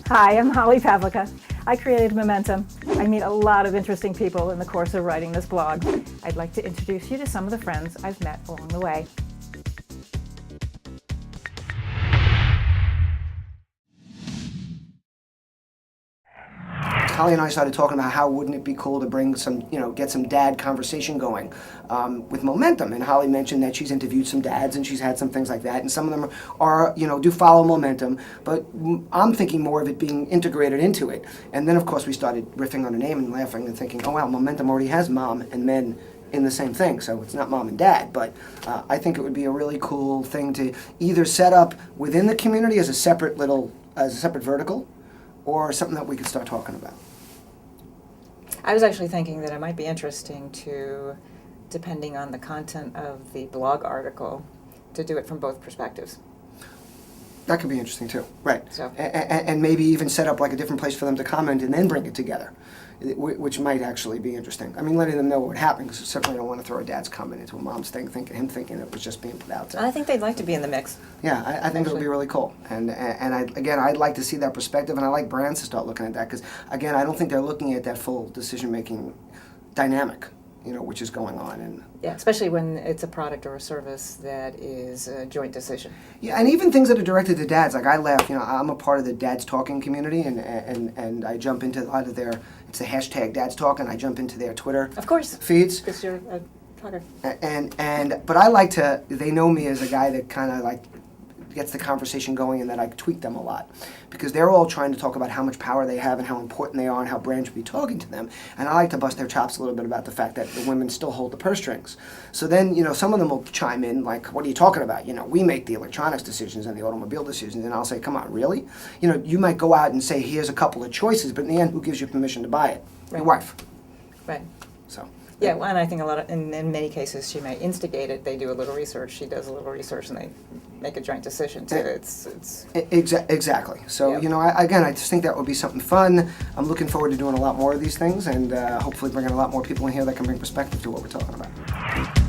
Hi, I'm Holly Pavlika. I created Momentum. I meet a lot of interesting people in the course of writing this blog. I'd like to introduce you to some of the friends I've met along the way. Holly and I started talking about how wouldn't it be cool to bring some, get some dad conversation going with Momentum. And Holly mentioned that she's interviewed some dads and she's had some things like that. And some of them are, do follow Momentum. But I'm thinking more of it being integrated into it. And then, of course, we started riffing on the name and laughing and thinking, oh, wow, Momentum already has mom and men in the same thing, so it's not mom and dad, but I think it would be a really cool thing to either set up within the community as a separate vertical, or something that we could start talking about. I was actually thinking that it might be interesting to, depending on the content of the blog article, to do it from both perspectives. That could be interesting too, right? So. And maybe even set up like a different place for them to comment and then bring it together, which might actually be interesting. I mean, letting them know what would happen, because certainly don't want to throw a dad's comment into a mom's thing, him thinking it was just being put out there. I think they'd like to be in the mix. Yeah, I think it would be really cool. And I'd like to see that perspective, and I like brands to start looking at that, because, again, I don't think they're looking at that full decision-making dynamic, which is going on. And yeah, especially when it's a product or a service that is a joint decision. Yeah, and even things that are directed to dads. Like I laugh, I'm a part of the Dads Talking community, and I jump into a lot of their, it's the hashtag Dads Talk, and I jump into their Twitter of course feeds. Because you're a talker. But I like to, they know me as a guy that kind of like gets the conversation going, and that I tweak them a lot, because they're all trying to talk about how much power they have and how important they are and how brands should be talking to them. And I like to bust their chops a little bit about the fact that the women still hold the purse strings. So then, some of them will chime in like, what are you talking about? We make the electronics decisions and the automobile decisions. And I'll say, come on, really? You might go out and say, here's a couple of choices, but in the end, who gives you permission to buy it? Right. Your wife. Right. So. Yeah, well, and I think in many cases she may instigate it. They do a little research. She does a little research, and they make a joint decision too. Exactly. So yeah. I just think that would be something fun. I'm looking forward to doing a lot more of these things, and hopefully bringing a lot more people in here that can bring perspective to what we're talking about.